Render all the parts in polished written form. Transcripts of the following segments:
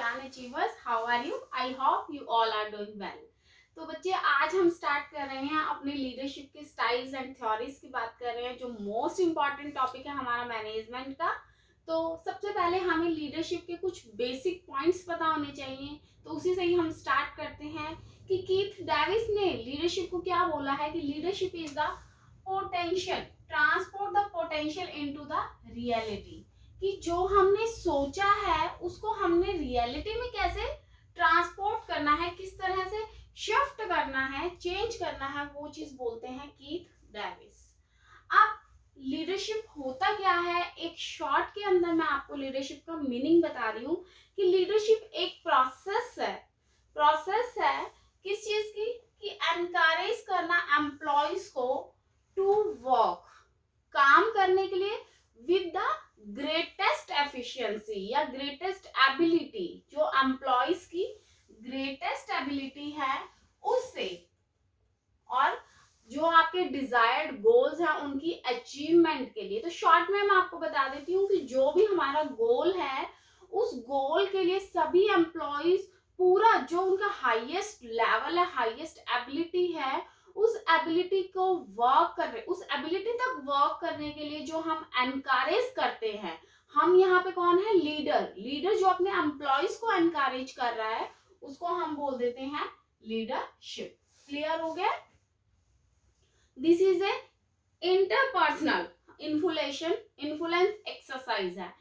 Exam achievers, how are you? I hope you all are doing well. तो बच्चे, आज हम स्टार्ट कर रहे हैं अपने लीडरशिप के स्टाइल्स एंड थ्योरीज की बात कर रहे हैं, जो मोस्ट इंपॉर्टेंट टॉपिक है हमारा मैनेजमेंट का। तो सबसे पहले हमें लीडरशिप के कुछ बेसिक पॉइंट्स पता होने चाहिए, तो उसी से ही हम स्टार्ट करते हैं कि कीथ डेविस ने लीडरशिप को क्या बोला है कि leadership is the potential, transport the potential into the reality. कि जो हमने सोचा है उसको हमने रियलिटी में कैसे ट्रांसपोर्ट करना है, किस तरह से शिफ्ट करना है, चेंज करना है, वो चीज बोलते हैं कीथ डेविस। अब लीडरशिप होता क्या है, एक शॉर्ट के अंदर मैं आपको लीडरशिप का मीनिंग बता रही हूँ कि लीडरशिप एक प्रोसेस है। प्रोसेस है किस चीज की? कि एनकरेज करना एम्प्लॉयज को टू वर्क, काम करने के लिए विद द ग्रेटेस्ट एफिशिएंसी या ग्रेटेस्ट एबिलिटी, जो एम्प्लॉयज की ग्रेटेस्ट एबिलिटी है उससे, और जो आपके डिजायर्ड गोल्स हैं उनकी अचीवमेंट के लिए। तो शॉर्ट में मैं आपको बता देती हूँ कि जो भी हमारा गोल है उस गोल के लिए सभी एम्प्लॉयज पूरा जो उनका हाईएस्ट लेवल है, हाईएस्ट एबिलिटी है, उस एबिलिटी को वर्क कर रहे, उस एबिलिटी तक वर्क करने के लिए जो हम एनकरेज करते हैं, हम यहाँ पे कौन है? लीडर। लीडर जो अपने एम्प्लॉयज को एनकरेज कर रहा है उसको हम बोल देते हैं लीडरशिप। क्लियर हो गया? This is a interpersonal influence exercise है।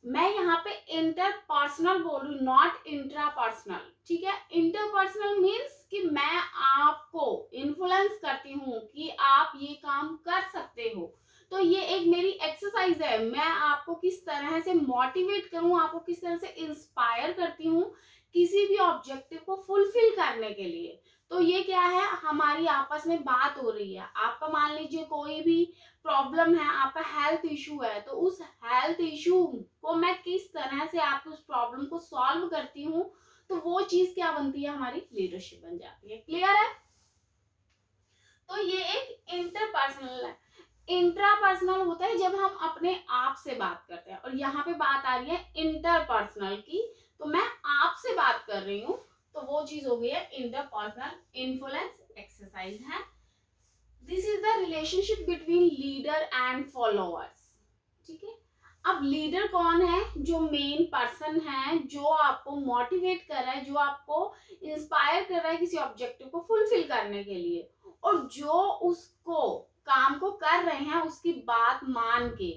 मैं यहाँ पे इंटरपर्सनल बोल रही हूँ, नॉट इंट्रापर्सनल। ठीक है? इंटरपर्सनल मीन्स कि मैं आपको इन्फ्लुएंस करती हूँ कि आप ये काम कर सकते हो। तो ये एक मेरी एक्सरसाइज है, मैं आपको किस तरह से मोटिवेट करूँ, आपको किस तरह से इंस्पायर करती हूँ किसी भी ऑब्जेक्टिव को फुलफिल करने के लिए। तो ये क्या है? हमारी आपस में बात हो रही है। आपका मान लीजिए कोई भी प्रॉब्लम है, आपका हेल्थ इशू है, तो उस हेल्थ इशू को मैं किस तरह से आपकी उस प्रॉब्लम को सॉल्व करती हूँ, तो वो चीज क्या बनती है? हमारी लीडरशिप बन जाती है। क्लियर है? तो ये एक इंटरपर्सनल है। इंट्रापर्सनल होता है जब हम अपने आप से बात करते हैं, और यहाँ पे बात आ रही है इंटरपर्सनल की, तो मैं आपसे बात कर रही हूँ, तो वो चीज हो गई है इंटरपर्सनल इन्फ्लुएंस एक्सरसाइज है। This is the relationship between leader and followers. ठीक है? अब लीडर कौन है? जो मेन पर्सन है, जो आपको मोटिवेट कर रहा है, जो आपको इंस्पायर कर रहा है किसी ऑब्जेक्टिव को फुलफिल करने के लिए, और जो उसको काम को कर रहे हैं उसकी बात मान के।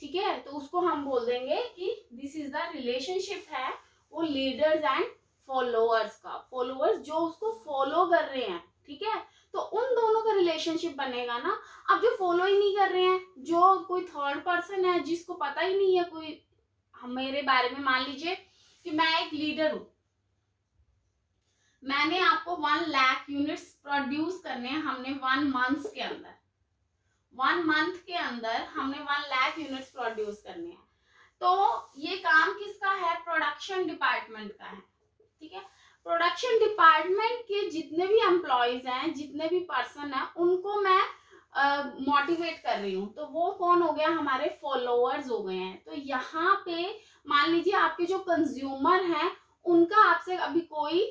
ठीक है? तो उसको हम बोल देंगे कि दिस इज द रिलेशनशिप है वो लीडर्स एंड फॉलोअर्स का। फॉलोअर्स जो उसको फॉलो कर रहे हैं, ठीक है, तो उन दोनों का रिलेशनशिप बनेगा ना। अब जो फॉलो ही नहीं कर रहे हैं, जो कोई थर्ड पर्सन है जिसको पता ही नहीं है कोई मेरे बारे में, मान लीजिए कि मैं एक लीडर हूं, मैंने आपको 1 लाख यूनिट्स प्रोड्यूस करने हैं, हमने 1 मंथ के अंदर, 1 मंथ के अंदर हमने 1 लाख यूनिट्स प्रोड्यूस करने हैं। तो ये काम किसका है? प्रोडक्शन डिपार्टमेंट का है। ठीक है? प्रोडक्शन डिपार्टमेंट के जितने भी एम्प्लॉयज हैं, जितने भी पर्सन हैं, उनको मैं मोटिवेट कर रही हूँ, तो वो कौन हो गया? हमारे फॉलोअर्स हो गए हैं। तो यहाँ पे मान लीजिए आपके जो कंज्यूमर हैं उनका आपसे अभी कोई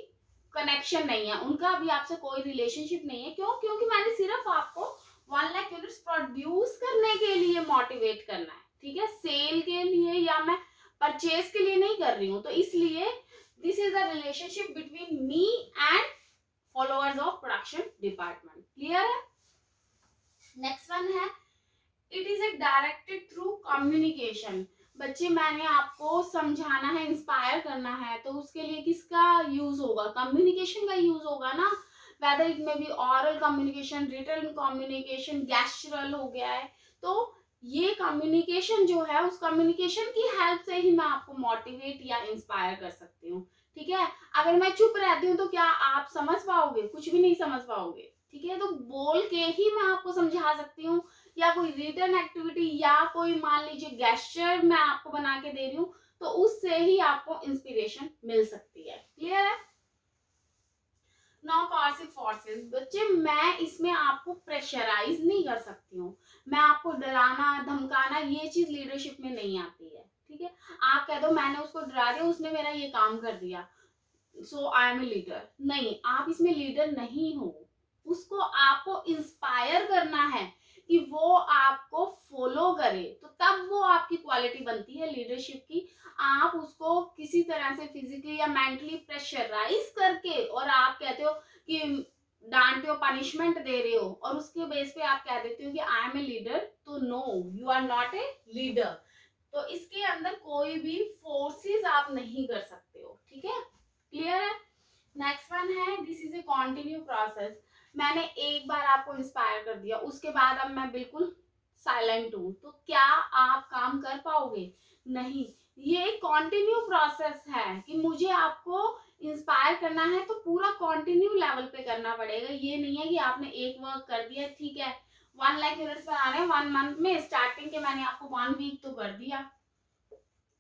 कनेक्शन नहीं है, उनका अभी आपसे कोई रिलेशनशिप नहीं है। क्यों? क्योंकि मैंने सिर्फ आपको 1 लाख यूनिट्स प्रोड्यूस करने के लिए मोटिवेट करना है। ठीक है? सेल के लिए या मैं परचेज के लिए नहीं कर रही हूँ। तो इसलिए this is the relationship between me and followers of production department. Clear है? नेक्स्ट वन है it is a directed through communication. बच्चे, मैंने आपको समझाना है, इंस्पायर करना है, तो उसके लिए किसका यूज होगा? कम्युनिकेशन का यूज होगा ना। वेदर इट में be oral communication, written communication, गेस्चरल हो गया है। तो ये कम्युनिकेशन जो है, उस कम्युनिकेशन की हेल्प से ही मैं आपको मोटिवेट या इंस्पायर कर सकती हूँ। ठीक है? अगर मैं चुप रहती हूँ तो क्या आप समझ पाओगे? कुछ भी नहीं समझ पाओगे। ठीक है? तो बोल के ही मैं आपको समझा सकती हूँ, या कोई रिटर्न एक्टिविटी या कोई मान लीजिए गेस्चर मैं आपको बना के दे रही हूँ, तो उससे ही आपको इंस्पिरेशन मिल सकती है। क्लियर है? Non coercive forces. बच्चे, मैं इसमें आपको प्रेशराइज नहीं कर सकती हूँ, मैं आपको डराना धमकाना, ये चीज लीडरशिप में नहीं आती है। ठीक है, आप कह दो मैंने उसको डरा दिया, उसने मेरा ये काम कर दिया, सो आई एम ए लीडर। नहीं, आप इसमें लीडर नहीं हो। उसको आपको इंस्पायर करना है कि वो आपको फॉलो करे, तो तब वो आपकी क्वालिटी बनती है लीडरशिप की। आप उसको किसी तरह से फिजिकली या मेंटली प्रेशराइज करके और आप कहते हो कि डांटते हो, पनिशमेंट दे रहे हो, और उसके बेस पे आप कह देते हो कि आई एम ए लीडर, तो no, you are not a leader. तो इसके अंदर कोई भी फोर्सेस आप नहीं कर सकते हो, ठीक है, क्लियर है। नेक्स्ट वन है, this is a continue process. मैंने एक बार आपको इंस्पायर कर दिया, उसके बाद अब मैं बिल्कुल साइलेंट हूं, तो क्या आप काम कर पाओगे? नहीं। ये एक कॉन्टिन्यू प्रोसेस है कि मुझे आपको इंस्पायर करना है तो पूरा कॉन्टिन्यू लेवल पे करना पड़ेगा। ये नहीं है कि आपने एक वर्क कर दिया, ठीक है 1 लाख यूनिट्स बनाने 1 मंथ में, स्टार्टिंग के मैंने आपको 1 वीक तो कर दिया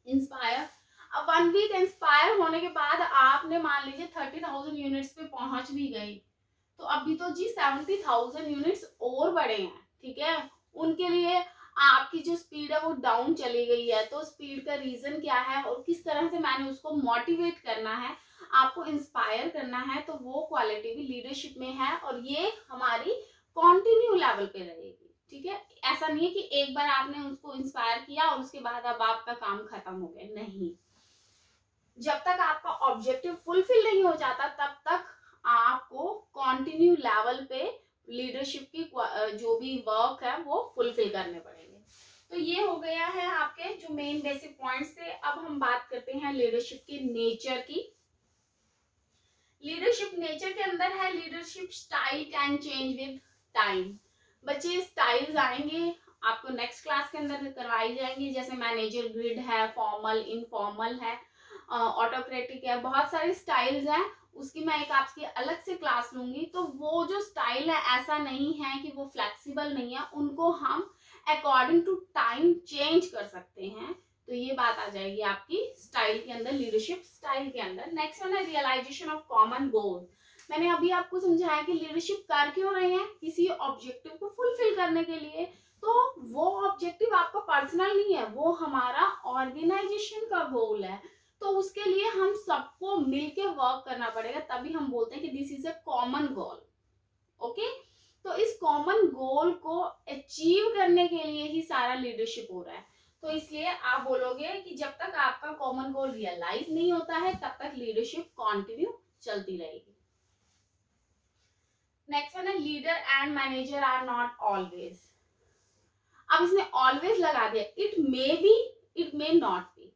इंस्पायर। अब 1 वीक इंस्पायर होने के बाद आपने मान लीजिए 30,000 यूनिट्स पे पहुंच भी गई, तो अभी तो जी 70,000 यूनिट्स और बढ़े हैं, ठीक है। उनके लिए आपकी जो स्पीड है वो डाउन चली गई है, तो स्पीड का रीजन क्या है और किस तरह से मैंने उसको मोटिवेट करना है, आपको इंस्पायर करना है, तो वो क्वालिटी भी लीडरशिप में है और ये हमारी कॉन्टिन्यू लेवल पे रहेगी, ठीक है। ऐसा नहीं है कि एक बार आपने उसको इंस्पायर किया और उसके बाद अब आपका काम खत्म हो गया, नहीं। जब तक आपका ऑब्जेक्टिव फुलफिल नहीं हो जाता तब तक आपको कॉन्टिन्यू लेवल पे लीडरशिप की जो भी वर्क है वो फुलफिल करने पड़ेंगे। तो ये हो गया है आपके जो मेन बेसिक पॉइंट्स थे। अब हम बात करते हैं लीडरशिप के नेचर की। लीडरशिप नेचर के अंदर है, leadership style can change with time. बच्चे स्टाइल्स आएंगे आपको नेक्स्ट क्लास के अंदर करवाई जाएंगी, जैसे मैनेजर ग्रिड है, फॉर्मल, इनफॉर्मल है, ऑटोक्रेटिक है, बहुत सारी स्टाइल्स हैं। उसकी मैं एक आपकी अलग से क्लास लूंगी। तो वो जो स्टाइल है ऐसा नहीं है कि वो फ्लेक्सिबल नहीं है, उनको हम अकॉर्डिंग टू टाइम चेंज कर सकते हैं। तो ये बात आ जाएगी आपकी स्टाइल के अंदर, लीडरशिप स्टाइल के अंदर। नेक्स्ट वन है रियलाइजेशन ऑफ कॉमन गोल। मैंने अभी आपको समझाया कि लीडरशिप कर क्यों रहे हैं, किसी ऑब्जेक्टिव को फुलफिल करने के लिए। तो वो ऑब्जेक्टिव आपका पर्सनल नहीं है, वो हमारा ऑर्गेनाइजेशन का गोल है। तो उसके लिए हम सबको मिलके वर्क करना पड़ेगा, तभी हम बोलते हैं कि this is a common goal. Okay, तो इस कॉमन गोल को अचीव करने के लिए ही सारा लीडरशिप हो रहा है। तो इसलिए आप बोलोगे कि जब तक आपका कॉमन गोल रियलाइज नहीं होता है तब तक लीडरशिप कंटिन्यू चलती रहेगी। नेक्स्ट वन है, leader and manager are not always. अब इसने ऑलवेज लगा दिया, it may be, it may not be,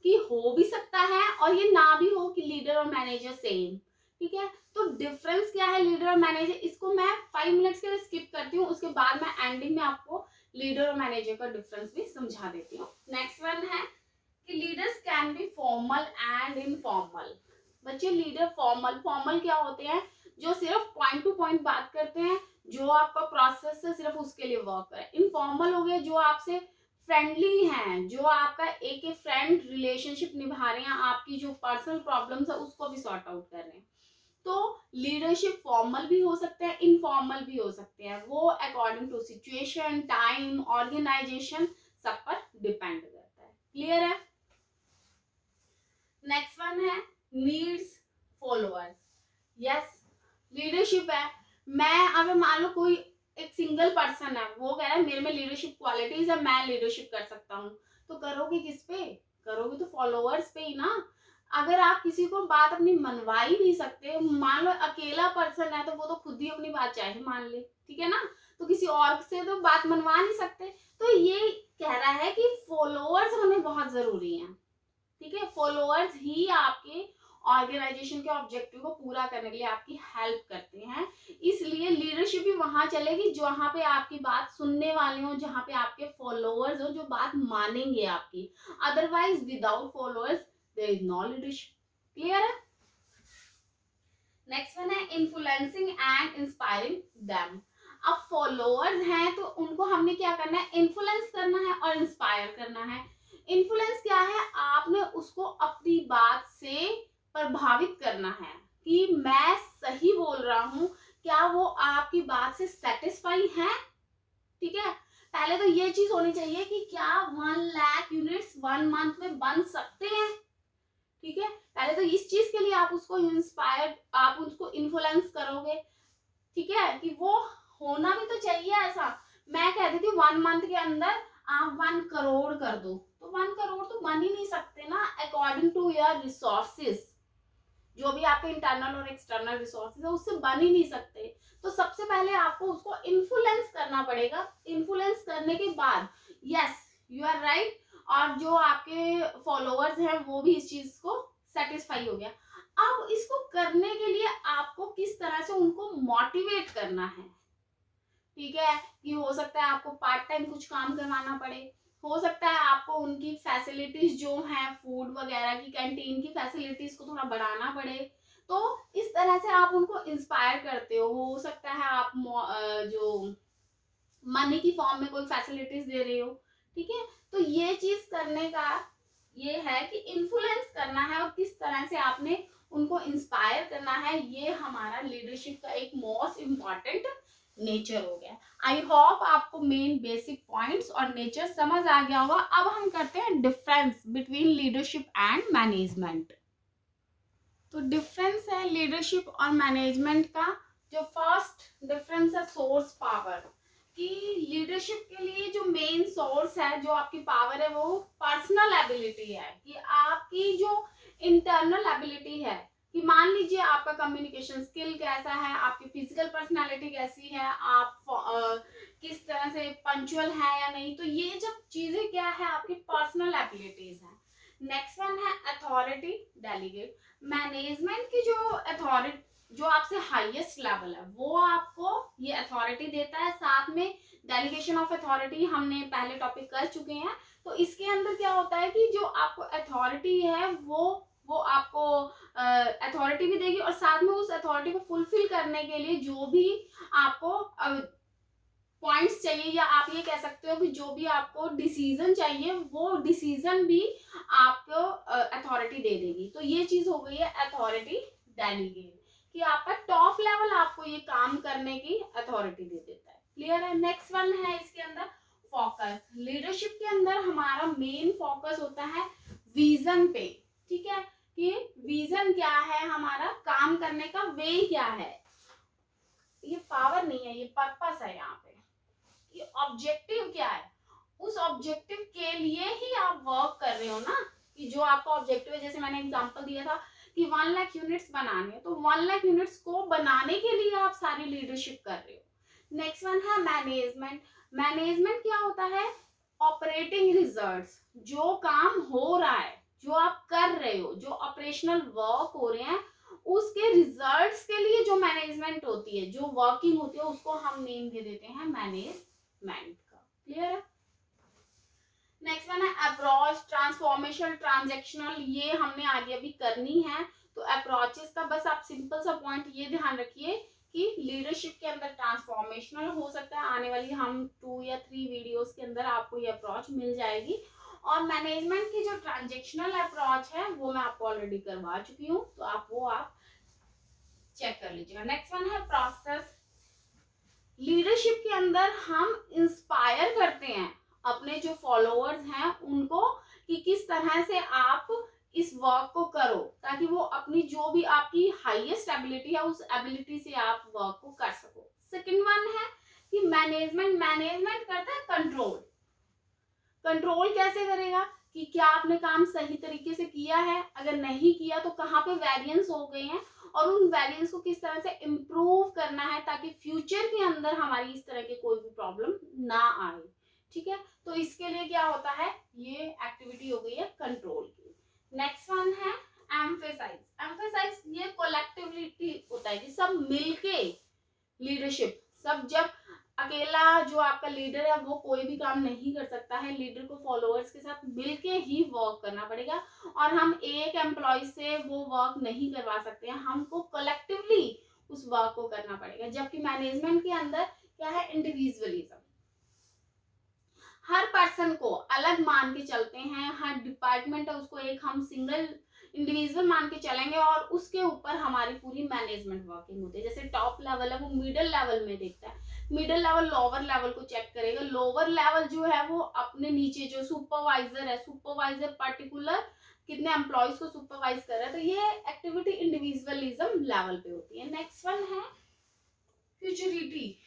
कि हो भी सकता है और ये ना भी हो कि लीडर और मैनेजर सेम, ठीक है। तो डिफरेंस क्या है लीडर और मैनेजर, इसको मैं 5 मिनट्स के लिए स्किप करती हूँ, उसके बाद मैं एंडिंग में आपको लीडर और मैनेजर का डिफरेंस भी समझा देती हूँ। नेक्स्ट वन है कि leaders can be formal and informal. बच्चे लीडर फॉर्मल क्या होते हैं, जो सिर्फ पॉइंट टू पॉइंट बात करते हैं, जो आपका प्रोसेस है सिर्फ उसके लिए वर्क करे। इनफॉर्मल हो गया जो आपसे फ्रेंडली हैं, जो आपका एक फ्रेंड रिलेशनशिप निभा रहे हैं, आपकी जो पर्सनल प्रॉब्लम्स है उसको भी सॉर्ट आउट कर रहे हैं। तो लीडरशिप फॉर्मल भी हो सकते हैं, इनफॉर्मल भी हो सकते हैं, वो according to situation, time, organisation सब पर डिपेंड करता है। क्लियर है। नेक्स्ट वन है नीड्स फॉलोअर्स। यस, लीडरशिप है, मैं अगर मान लो कोई एक सिंगल पर्सन है, वो कह रहा है मेरे में लीडरशिप क्वालिटीज है, मैं लीडरशिप कर सकता हूँ, तो करोगे किस पे? करोगे तो फॉलोअर्स पे ही ना। अगर आप किसी को बात अपनी मनवा ही नहीं सकते, मान लो अकेला पर्सन है तो वो तो खुद ही अपनी बात चाहे मान ले, ठीक है ना, तो किसी और से तो बात मनवा नहीं सकते। तो ये कह रहा है कि फॉलोअर्स होने बहुत जरूरी हैं, ठीक है। फॉलोअर्स ही आपके ऑर्गेनाइजेशन के ऑब्जेक्टिव को पूरा करने के लिए आपकी हेल्प करते हैं। इसलिए लीडरशिप भी वहां चलेगी जहां पे आपकी बात सुनने वाले हो, जहां पे आपके फॉलोअर्स हो जो बात मानेंगे आपकी। Otherwise without followers there is no leadership. Clear है। नेक्स्ट वन है इन्फ्लुएंसिंग एंड इंस्पायरिंग देम। अब फॉलोअर्स हैं तो उनको हमने क्या करना है, इन्फ्लुएंस करना है और इंस्पायर करना है। इन्फ्लुएंस क्या है, आपने उसको अपनी बात से प्रभावित करना है कि मैं सही बोल रहा हूं, क्या वो आपकी बात से सेटिस्फाई है, ठीक है। पहले तो ये चीज होनी चाहिए कि क्या 1 लाख यूनिट्स 1 मंथ में बन सकते हैं, ठीक है। पहले तो इस चीज के लिए आप उसको इंस्पायर, आप उसको इन्फ्लुएंस करोगे, ठीक है, कि वो होना भी तो चाहिए ऐसा। मैं कहती थी 1 मंथ के अंदर आप 1 करोड़ कर दो, तो 1 करोड़ तो बन ही नहीं सकते ना अकॉर्डिंग टू योर रिसोर्सेज, जो भी आपके इंटरनल और एक्सटर्नल रिसोर्सेज है उससे बन ही नहीं सकते। तो सबसे पहले आपको उसको इन्फ्लुएंस करना पड़ेगा। इन्फ्लुएंस करने के बाद यस यू आर राइट, और जो आपके फॉलोअर्स हैं वो भी इस चीज को सेटिस्फाई हो गया। अब इसको करने के लिए आपको किस तरह से उनको मोटिवेट करना है, ठीक है, कि हो सकता है आपको पार्ट टाइम कुछ काम करवाना पड़े, हो सकता है आपको उनकी फैसिलिटीज जो हैं फूड वगैरह की, कैंटीन की फैसिलिटीज को थोड़ा बढ़ाना पड़े। तो इस तरह से आप उनको इंस्पायर करते हो सकता है आप जो मनी की फॉर्म में कोई फैसिलिटीज दे रहे हो, ठीक है। तो ये चीज करने का ये है कि इन्फ्लुएंस करना है और किस तरह से आपने उनको इंस्पायर करना है, ये हमारा लीडरशिप का एक मोस्ट इम्पॉर्टेंट नेचर हो गया। आई होप आपको मेन बेसिक पॉइंट्स और नेचर समझ आ गया होगा। अब हम करते हैं difference between leadership and management. तो डिफरेंस है लीडरशिप और मैनेजमेंट का। जो फर्स्ट डिफरेंस है सोर्स पावर, कि लीडरशिप के लिए जो मेन सोर्स है, जो आपकी पावर है, वो पर्सनल एबिलिटी है, कि आपकी जो इंटरनल एबिलिटी है, कि मान लीजिए आपका कम्युनिकेशन स्किल कैसा है, आपकी फिजिकल पर्सनालिटी कैसी है, आप किस तरह से पंक्चुअल है या नहीं, तो ये जब चीजें क्या है आपकी पर्सनल एबिलिटीज है। नेक्स्ट वन है अथॉरिटी डेलीगेट। मैनेजमेंट की जो अथॉरिटी, जो आपसे हाईएस्ट लेवल है, वो आपको ये अथॉरिटी देता है। साथ में डेलीगेशन ऑफ अथॉरिटी हमने पहले टॉपिक कर चुके हैं। तो इसके अंदर क्या होता है कि जो आपको अथॉरिटी है वो आपको अथॉरिटी भी देगी, और साथ में उस अथॉरिटी को फुलफिल करने के लिए जो भी आपको पॉइंट्स चाहिए, या आप ये कह सकते हो कि जो भी आपको डिसीजन चाहिए, वो डिसीजन भी आपको अथॉरिटी दे देगी। तो ये चीज हो गई है अथॉरिटी डेलीगेट, कि आपका टॉप लेवल आपको ये काम करने की अथॉरिटी दे देता है। क्लियर है। नेक्स्ट वन है इसके अंदर फोकस। लीडरशिप के अंदर हमारा मेन फोकस होता है विजन पे, ठीक है, कि विजन क्या है, हमारा काम करने का वे क्या है। ये पावर नहीं है, ये पर्पस है। यहाँ पे ये ऑब्जेक्टिव क्या है, उस ऑब्जेक्टिव के लिए ही आप वर्क कर रहे हो ना, कि जो आपका ऑब्जेक्टिव है। जैसे मैंने एग्जांपल दिया था कि 1 लाख यूनिट्स बनाने, तो 1 लाख यूनिट्स को बनाने के लिए आप सारी लीडरशिप कर रहे हो। नेक्स्ट वन है मैनेजमेंट। मैनेजमेंट क्या होता है, ऑपरेटिंग रिजल्ट्स, जो काम हो रहा है, जो आप कर रहे हो, जो ऑपरेशनल वर्क हो रहे हैं, उसके रिजल्ट्स के लिए जो मैनेजमेंट होती है, जो वर्किंग होती है, उसको हम नेम दे देते हैं मैनेजमेंट का। क्लियर है। नेक्स्ट वन है अप्रोच, ट्रांसफॉर्मेशनल, ट्रांजैक्शनल, ये हमने आगे अभी करनी है। तो अप्रोचेस का बस आप सिंपल सा पॉइंट ये ध्यान रखिए कि लीडरशिप के अंदर ट्रांसफॉर्मेशनल हो सकता है, आने वाली हम 2 या 3 वीडियोस के अंदर आपको ये अप्रोच मिल जाएगी। और मैनेजमेंट की जो ट्रांजैक्शनल अप्रोच है वो मैं आपको ऑलरेडी करवा चुकी हूँ, तो आप चेक कर लीजिएगा। नेक्स्ट वन है प्रोसेस। लीडरशिप के अंदर हम इंस्पायर करते हैं अपने जो फॉलोअर्स हैं उनको, कि किस तरह से आप इस वर्क को करो, ताकि वो अपनी जो भी आपकी हाईएस्ट एबिलिटी है उस एबिलिटी से आप वर्क को कर सको। सेकंड वन है कि मैनेजमेंट करता है कंट्रोल। कंट्रोल कैसे करेगा, कि क्या आपने काम सही तरीके से किया है, अगर नहीं किया तो कहाँ पे वेरिएंस हो गए हैं, और उन वेरिएंस को किस तरह से इम्प्रूव करना है, ताकि फ्यूचर के अंदर हमारी इस तरह की कोई भी प्रॉब्लम ना आए। ठीक है, तो इसके लिए क्या होता है, ये एक्टिविटी हो गई है कंट्रोल की। नेक्स्ट वन है एम्फेसाइज ये कोलेक्टिविटी होता है कि सब मिलके लीडरशिप, सब जब अकेला जो आपका लीडर है वो कोई भी काम नहीं कर सकता है, लीडर को फॉलोअर्स के साथ मिलके ही वर्क करना पड़ेगा, और हम एक एम्प्लॉय से वो वर्क नहीं करवा सकते हैं, हमको कलेक्टिवली उस वर्क को करना पड़ेगा। जबकि मैनेजमेंट के अंदर क्या है, इंडिविजुअलिज्म, हर पर्सन को अलग मान के चलते हैं, हर डिपार्टमेंट है उसको एक हम सिंगल इंडिविजुअल मान के चलेंगे, और उसके ऊपर हमारी पूरी मैनेजमेंट वर्किंग होती है। जैसे टॉप लेवल है वो मिडिल लेवल में देखता है, मिडिल लेवल लोअर लेवल को चेक करेगा। लोअर लेवल जो है वो अपने नीचे जो सुपरवाइजर है, सुपरवाइजर पर्टिकुलर कितने एम्प्लॉयज को सुपरवाइज कर रहा है, तो ये एक्टिविटी इंडिविजुअलिज्म लेवल पे होती है। नेक्स्ट वन है फ्यूचरिटी।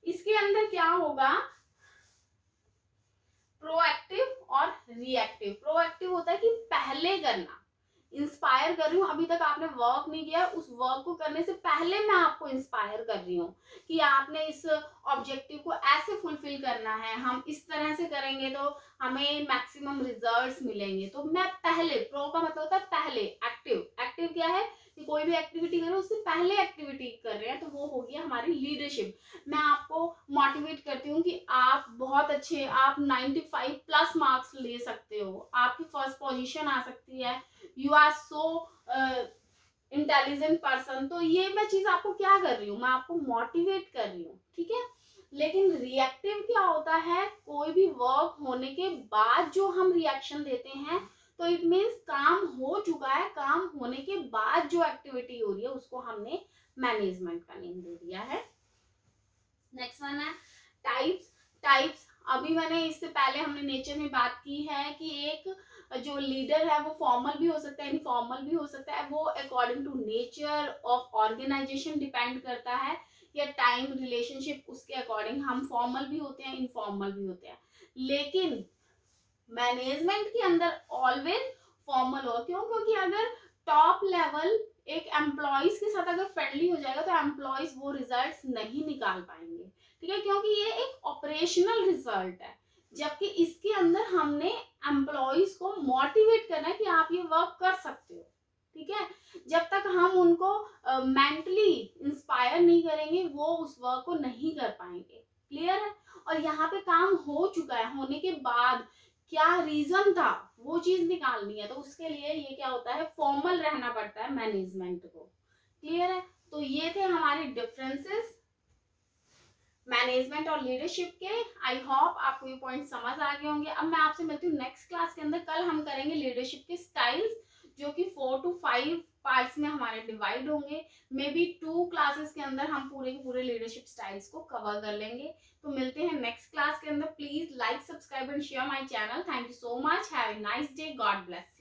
इसके अंदर क्या होगा, प्रोएक्टिव और रिएक्टिव। प्रोएक्टिव होता है कि पहले करना, इंस्पायर कर रही हूँ, अभी तक आपने वर्क नहीं किया, उस वर्क को करने से पहले मैं आपको इंस्पायर कर रही हूँ कि आपने इस ऑब्जेक्टिव को ऐसे फुलफिल करना है, हम इस तरह से करेंगे तो हमें मैक्सिमम रिजल्ट्स मिलेंगे। तो मैं पहले, प्रो का मतलब होता है पहले। एक्टिव, एक्टिव क्या है कि कोई भी एक्टिविटी करो उससे पहले एक्टिविटी कर रहे हैं, तो वो हो गया हमारी लीडरशिप। मैं आपको मोटिवेट करती हूँ कि आप बहुत अच्छे, आप 95 प्लस मार्क्स ले सकते हो, आपकी फर्स्ट पोजीशन आ सकती है, you are so intelligent person. तो ये मैं चीज आपको क्या कर रही हूँ, मैं आपको मोटिवेट कर रही हूँ, ठीक है। लेकिन रिएक्टिव क्या होता है, कोई भी वर्क होने के बाद जो हम रिएक्शन देते हैं, तो इट मीन्स काम हो चुका है, काम होने के बाद जो एक्टिविटी हो रही है उसको हमने मैनेजमेंट का नेम दे दिया है। नेक्स्ट वन है टाइप्स। टाइप्स अभी मैंने इससे पहले हमने नेचर में बात की है कि एक जो लीडर है वो फॉर्मल भी हो सकता है, इनफॉर्मल भी हो सकता है, वो according to nature of organisation depend करता है, या टाइम रिलेशनशिप, उसके अकॉर्डिंग हम फॉर्मल भी होते हैं, इनफॉर्मल भी होते हैं। लेकिन मैनेजमेंट के अंदर ऑलवेज फॉर्मल हो, क्यों? क्योंकि अगर टॉप लेवल एक एम्प्लॉयज के साथ अगर फ्रेंडली हो जाएगा तो एम्प्लॉयज वो रिजल्ट्स नहीं निकाल पाएंगे, ठीक है, क्योंकि ये एक ऑपरेशनल रिजल्ट है। जबकि इसके अंदर हमने एम्प्लॉयज को मोटिवेट करना है कि आप ये वर्क कर सकते हो, ठीक है। जब तक हम उनको मेंटली इंस्पायर नहीं करेंगे वो उस वर्क को नहीं कर पाएंगे। क्लियर है? और यहाँ पे काम हो चुका है, होने के बाद क्या रीजन था वो चीज निकालनी है, तो उसके लिए ये क्या होता है, फॉर्मल रहना पड़ता है मैनेजमेंट को। क्लियर है? तो ये थे हमारे डिफरेंसेस मैनेजमेंट और लीडरशिप के। आई होप आपको ये पॉइंट समझ आ गए होंगे। अब मैं आपसे मिलती हूँ नेक्स्ट क्लास के अंदर। कल हम करेंगे लीडरशिप के स्टाइल्स, जो कि 4 to 5 पार्ट्स में हमारे डिवाइड होंगे। मे बी 2 क्लासेस के अंदर हम पूरे के पूरे लीडरशिप स्टाइल्स को कवर कर लेंगे। तो मिलते हैं नेक्स्ट क्लास के अंदर। Please like, subscribe and share my channel. Thank you so much. Have a nice day. God bless.